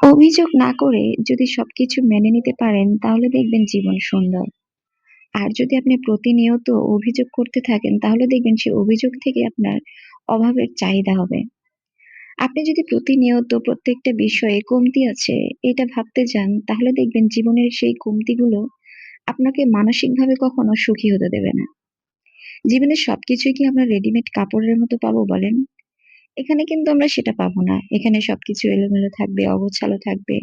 অভিযোগ না করে যদি সবকিছু মেনে নিতে পারেন তাহলে দেখবেন জীবন সুন্দর। আর যদি আপনি প্রতিনিয়ত অভিযোগ করতে থাকেন তাহলে দেখবেন সে অভিযোগ থেকে আপনার অভাবের চাহিদা হবে। আপনি যদি প্রতিনিয়ত প্রত্যেকটা বিষয়ে কমতি আছে এটা ভাবতে যান তাহলে দেখবেন জীবনের সেই কমতিগুলো আপনাকে মানসিকভাবে কখনো সুখী হতে দেবে না। জীবনের সবকিছুই কি আমরা রেডিমেড কাপড়ের মতো পাবো বলেন? এখানে কিন্তু আমরা সেটা পাবো না। এখানে সবকিছু এলোমেলো থাকবে, অগোছালো থাকবে।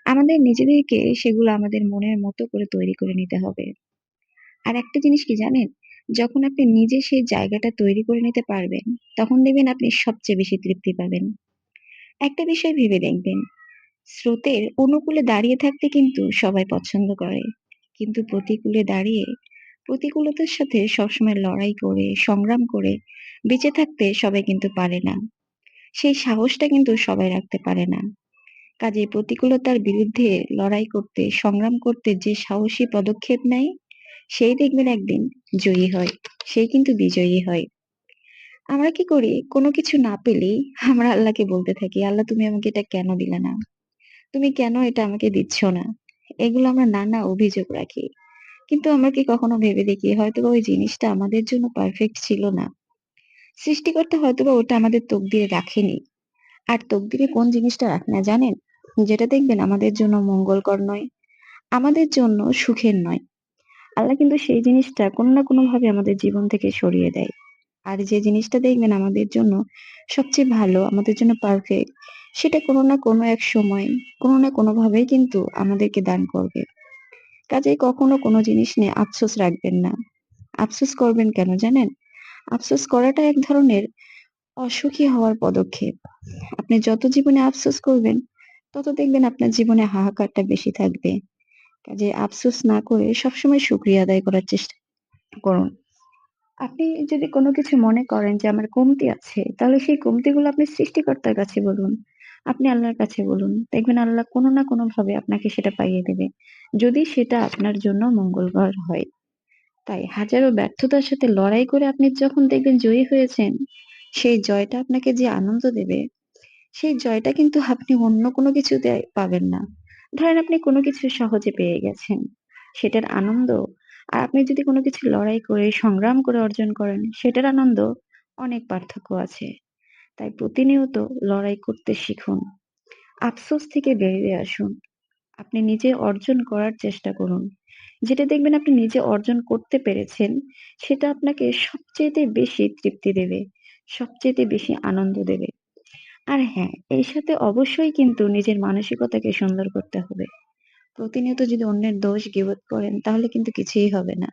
আমাদের নিজেদেরকে সেগুলো আমাদের মনের মতো করে তৈরি করে নিতে হবে। আর একটা জিনিস কি জানেন? যখন আপনি নিজে সেই জায়গাটা তৈরি করে নিতে পারবেন, তখন দেখবেন আপনি সবচেয়ে বেশি তৃপ্তি পাবেন। একটা বিষয় ভেবে দেখবেন, স্রোতের অনুকূলে দাঁড়িয়ে থাকতে কিন্তু সবাই পছন্দ করে। কিন্তু প্রতিকূলে দাঁড়িয়ে প্রতিকূলতার সাথে সবসময় লড়াই করে, সংগ্রাম করে বেঁচে থাকতে সবাই কিন্তু পারে না। সেই সাহসটা কিন্তু সবাই রাখতে পারে না। কাজেই প্রতিকূলতার বিরুদ্ধে লড়াই করতে, সংগ্রাম করতে যে সাহসী পদক্ষেপ নেয়, সেই দেখবেন একদিন জয়ী হয়। সেই কিন্তু বিজয়ী হয়। আমরা কি করি? কোনো কিছু না পেলেই আমরা আল্লাহকে বলতে থাকি, "আল্লাহ তুমি আমাকে এটা কেন দিলে না? তুমি কেন এটা আমাকে দিচ্ছ না?" এগুলো আমরা নানা অভিযোগ রাখি। কিন্তু আমরা কি কখনো ভেবে দেখি হয়তোবা ওই জিনিসটা আমাদের জন্য পারফেক্ট ছিল না। সৃষ্টিকর্তা হয়তোবা ওটা আমাদের তকদিরে রাখেনি। আর তকদিরে কোন জিনিসটা রাখে না জানেন? যেটা দেখবেন আমাদের জন্য মঙ্গলকর নয়, আমাদের জন্য সুখের নয়। আল্লাহ কিন্তু সেই জিনিসটা কোনো না কোনোভাবে আমাদের জীবন থেকে সরিয়ে দেয়। আর যে জিনিসটা দেখবেন আমাদের জন্য সবচেয়ে ভালো, আমাদের জন্য পারফেক্ট, সেটা কোনো না কোনো এক সময়, কোনো না কোনোভাবেই কিন্তু আমাদেরকে দান করবে। কাজেই কখনো কোনো জিনিস নিয়ে আফসোস রাখবেন না। আফসোস করবেন কেন জানেন? আফসোস করাটা এক ধরনের অসুখী হওয়ার পদক্ষেপ। আপনি যত জীবনে আফসোস করবেন, তত দেখবেন আপনার জীবনে হাহাকারটা বেশি থাকবে। কাজেই আফসোস না করে সবসময় শুকরিয়া আদায় করার চেষ্টা করুন। আপনি যদি কোনো কিছু মনে করেন যে আমার কমতি আছে, তাহলে সেই কমতিগুলো আপনি সৃষ্টিকর্তার কাছে বলুন। আপনি আল্লাহর কাছে বলুন। দেখবেন আল্লাহ কোনো না কোনোভাবে আপনাকে সেটা পাইয়ে দেবে। যদি সেটা আপনার জন্য মঙ্গলকর হয়। তাই হাজারো ব্যর্থতার সাথে লড়াই করে আপনি যখন দেখবেন জয়ী হয়েছেন, সেই জয়টা আপনাকে যে আনন্দ দেবে, সেই জয়টা কিন্তু আপনি অন্য কোনো কিছুতে পাবেন না। ধরেন আপনি কোনো কিছু সহজে পেয়ে গেছেন, সেটার আনন্দ আর আপনি যদি কোনো কিছু লড়াই করে, সংগ্রাম করে অর্জন করেন, সেটার আনন্দ অনেক পার্থক্য আছে। তাই প্রতিনিয়ত লড়াই করতে শিখুন। আফসোস থেকে বেরিয়ে আসুন। আপনি নিজে অর্জন করার চেষ্টা করুন। যেটা দেখবেন আপনি নিজে অর্জন করতে পেরেছেন, সেটা আপনাকে সবচাইতে বেশি তৃপ্তি দেবে, সবচাইতে বেশি আনন্দ দেবে। আর হ্যাঁ, এর সাথে অবশ্যই কিন্তু নিজের মানসিকতাকে সুন্দর করতে হবে। প্রতিনিয়ত যদি অন্যের দোষ গীবত করেন তাহলে কিন্তু কিছুই হবে না।